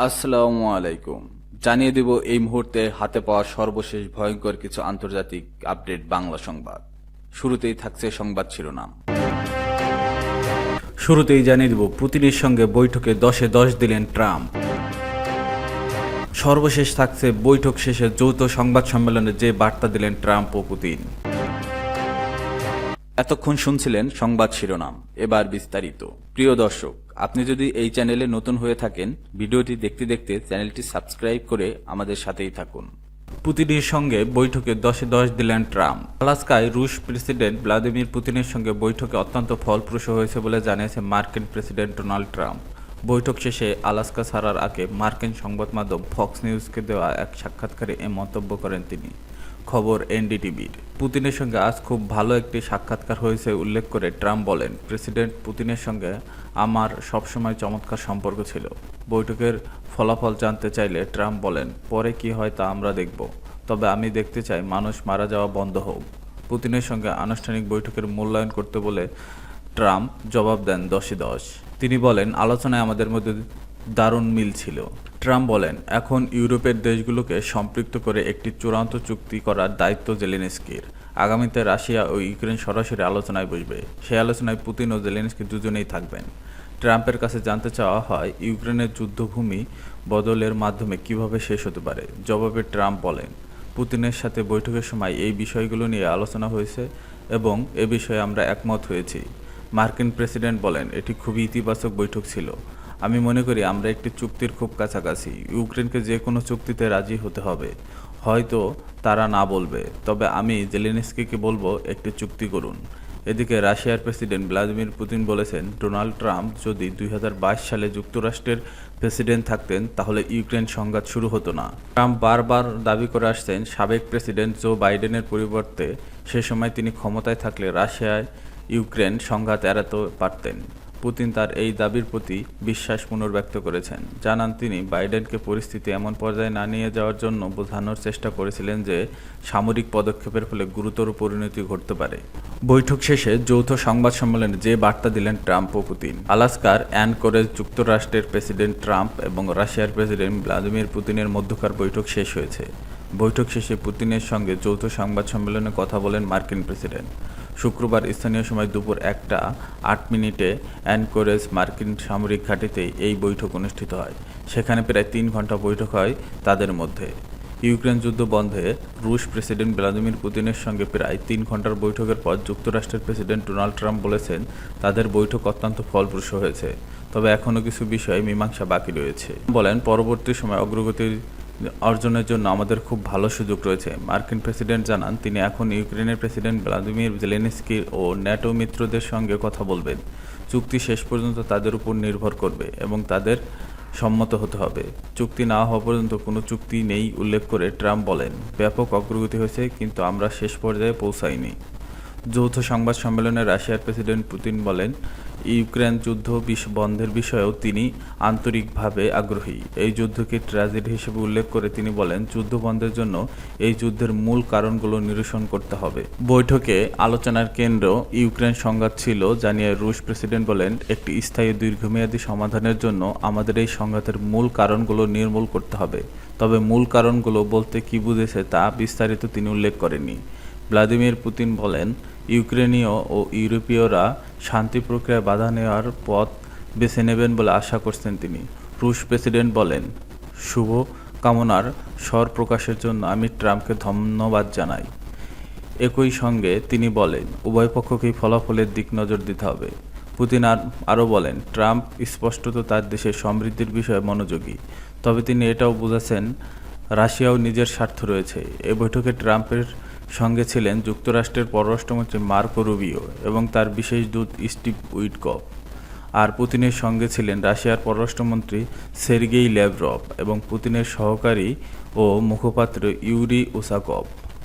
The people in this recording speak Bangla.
আসসালামু আলাইকুম। জানিয়ে দেব এই মুহূর্তে হাতে পাওয়া সর্বশেষ ভয়ঙ্কর কিছু আন্তর্জাতিক আপডেট বাংলা সংবাদ। শুরুতেই থাকছে সংবাদ শিরোনাম। শুরুতেই জানিয়ে দেব পুতিনের সঙ্গে বৈঠকে 10-এ 10 দিলেন ট্রাম্প। সর্বশেষ থাকছে বৈঠক শেষে যৌথ সংবাদ সম্মেলনে যে বার্তা দিলেন ট্রাম্প ও পুতিন। এতক্ষণ শুনছিলেন সংবাদ শিরোনাম, এবার বিস্তারিত। প্রিয় দর্শক, আপনি যদি এই চ্যানেলে নতুন হয়ে থাকেন, ভিডিওটি দেখতে দেখতে চ্যানেলটি সাবস্ক্রাইব করে আমাদের সাথেই থাকুন। পুতিনের সঙ্গে বৈঠকে 10-এ 10 দিলেন ট্রাম্প। আলাস্কায় রুশ প্রেসিডেন্ট ভ্লাদিমির পুতিনের সঙ্গে বৈঠকে অত্যন্ত ফলপ্রসূ হয়েছে বলে জানিয়েছে মার্কিন প্রেসিডেন্ট ডোনাল্ড ট্রাম্প। বৈঠক শেষে আলাস্কা ছাড়ার আগে মার্কিন সংবাদ মাধ্যম ফক্স নিউজকে দেওয়া এক সাক্ষাৎকারে এ মন্তব্য করেন তিনি। খবর এনডিটিভির। পুতিনের সঙ্গে আজ খুব ভালো একটি সাক্ষাৎকার হয়েছে উল্লেখ করে ট্রাম্প বলেন, প্রেসিডেন্ট পুতিনের সঙ্গে আমার সবসময় চমৎকার সম্পর্ক ছিল। বৈঠকের ফলাফল জানতে চাইলে ট্রাম্প বলেন, পরে কি হয় তা আমরা দেখব, তবে আমি দেখতে চাই মানুষ মারা যাওয়া বন্ধ হোক। পুতিনের সঙ্গে আনুষ্ঠানিক বৈঠকের মূল্যায়ন করতে বলে ট্রাম্প জবাব দেন 10-এ 10। তিনি বলেন, আলোচনায় আমাদের মধ্যে দারুণ মিল ছিল। ট্রাম্প বলেন, এখন ইউরোপের দেশগুলোকে সম্পৃক্ত করে একটি চূড়ান্ত চুক্তি করার দায়িত্ব জেলেনস্কির। আগামীতে রাশিয়া ও ইউক্রেন সরাসরি আলোচনায় বসবে। সেই আলোচনায় পুতিন ও জেলেনস্কি দুজনেই থাকবেন। ট্রাম্পের কাছে জানতে চাওয়া হয়, ইউক্রেনের যুদ্ধভূমি বদলের মাধ্যমে কিভাবে শেষ হতে পারে। জবাবে ট্রাম্প বলেন, পুতিনের সাথে বৈঠকের সময় এই বিষয়গুলো নিয়ে আলোচনা হয়েছে এবং এ বিষয়ে আমরা একমত হয়েছি। মার্কিন প্রেসিডেন্ট বলেন, এটি খুবই ইতিবাচক বৈঠক ছিল। আমি মনে করি আমরা একটি চুক্তির খুব কাছাকাছি। ইউক্রেনকে যে কোনো চুক্তিতে রাজি হতে হবে। হয়তো তারা না বলবে, তবে আমি জেলেনস্কিকে বলবো একটি চুক্তি করুন। এদিকে রাশিয়ার প্রেসিডেন্ট ভ্লাদিমির পুতিন বলেছেন, ডোনাল্ড ট্রাম্প যদি 2022 সালে যুক্তরাষ্ট্রের প্রেসিডেন্ট থাকতেন তাহলে ইউক্রেন সংঘাত শুরু হতো না। ট্রাম্প বারবার দাবি করে আসছেন, সাবেক প্রেসিডেন্ট জো বাইডেনের পরিবর্তে সে সময় তিনি ক্ষমতায় থাকলে রাশিয়ায় ইউক্রেন সংঘাত এড়াতে পারতেন। পুতিন তার এই দাবির প্রতি বিশ্বাস পুনর্ব্যক্ত করেছেন। জানান তিনি বাইডেনকে পরিস্থিতি এমন পর্যায়ে না নিয়ে যাওয়ার জন্য বোঝানোর চেষ্টা করেছিলেন যে সামরিক পদক্ষেপের ফলে গুরুতর পরিণতি ঘটতে পারে। বৈঠক শেষে যৌথ সংবাদ সম্মেলনে যে বার্তা দিলেন ট্রাম্প ও পুতিন। আলাস্কার অ্যানকরেজ যুক্তরাষ্ট্রের প্রেসিডেন্ট ট্রাম্প এবং রাশিয়ার প্রেসিডেন্ট ভ্লাদিমির পুতিনের মধ্যকার বৈঠক শেষ হয়েছে। বৈঠক শেষে পুতিনের সঙ্গে যৌথ সংবাদ সম্মেলনে কথা বলেন মার্কিন প্রেসিডেন্ট। শুক্রবার স্থানীয় সময় দুপুর 1:08 অ্যানকোরেজ মার্কিন সামরিক ঘাঁটিতেই এই বৈঠক অনুষ্ঠিত হয়। সেখানে প্রায় 3 ঘন্টা বৈঠক হয় তাদের মধ্যে। ইউক্রেন যুদ্ধ বন্ধে রুশ প্রেসিডেন্ট ভ্লাদিমির পুতিনের সঙ্গে প্রায় 3 ঘন্টার বৈঠকের পর যুক্তরাষ্ট্রের প্রেসিডেন্ট ডোনাল্ড ট্রাম্প বলেছেন, তাদের বৈঠক অত্যন্ত ফলপ্রসূ হয়েছে, তবে এখনও কিছু বিষয়ে মীমাংসা বাকি রয়েছে। বলেন, পরবর্তী সময় অগ্রগতির অর্জনের জন্য আমাদের খুব ভালো সুযোগ রয়েছে। মার্কিন প্রেসিডেন্ট জানান, তিনি এখন ইউক্রেনের প্রেসিডেন্ট ভ্লাদিমির জেলেনস্কি ও ন্যাটো মিত্রদের সঙ্গে কথা বলবেন। চুক্তি শেষ পর্যন্ত তাদের উপর নির্ভর করবে এবং তাদের সম্মত হতে হবে। চুক্তি না হওয়া পর্যন্ত কোনো চুক্তি নেই উল্লেখ করে ট্রাম্প বলেন, ব্যাপক অগ্রগতি হয়েছে, কিন্তু আমরা শেষ পর্যায়ে পৌঁছাইনি। যৌথ সংবাদ সম্মেলনে রাশিয়ার প্রেসিডেন্ট পুতিন বলেন, ইউক্রেন যুদ্ধ বন্ধের বিষয়েও তিনি আন্তরিকভাবে আগ্রহী। এই যুদ্ধকে ট্র্যাজেডি হিসেবে উল্লেখ করে তিনি বলেন, যুদ্ধ বন্ধের জন্য এই যুদ্ধের মূল কারণগুলো নিরসন করতে হবে। বৈঠকে আলোচনার কেন্দ্র ইউক্রেন সংঘাত ছিল জানিয়ে রুশ প্রেসিডেন্ট বলেন, একটি স্থায়ী দীর্ঘমেয়াদী সমাধানের জন্য আমাদের এই সংঘাতের মূল কারণগুলো নির্মূল করতে হবে। তবে মূল কারণগুলো বলতে কী বুঝেছে তা বিস্তারিত তিনি উল্লেখ করেননি। ভ্লাদিমির পুতিন বলেন, ইউক্রেনীয় ও ইউরোপীয়রা শান্তি প্রক্রিয়ায় বাধা নেওয়ার পথ বেছে নেবেন বলে আশা করছেন তিনি। রুশ প্রেসিডেন্ট বলেন, শুভ কামনার স্বর প্রকাশের জন্য আমি ট্রাম্পকে ধন্যবাদ জানাই। একই সঙ্গে তিনি বলেন, উভয় পক্ষকেই ফলাফলের দিক নজর দিতে হবে। পুতিন আরও বলেন, ট্রাম্প স্পষ্টত তার দেশের সমৃদ্ধির বিষয়ে মনোযোগী, তবে তিনি এটাও বোঝাচ্ছেন রাশিয়াও নিজের স্বার্থ রয়েছে। এ বৈঠকে ট্রাম্পের সঙ্গে ছিলেন যুক্তরাষ্ট্রের পররাষ্ট্রমন্ত্রী মার্কো রুবিও এবং তার বিশেষ দূত স্টিভ উইটকফ। আর পুতিনের সঙ্গে ছিলেন রাশিয়ার পররাষ্ট্রমন্ত্রী সের্গেই ল্যাভরভ এবং পুতিনের সহকারী ও মুখপাত্র ইউরি উসাকভ।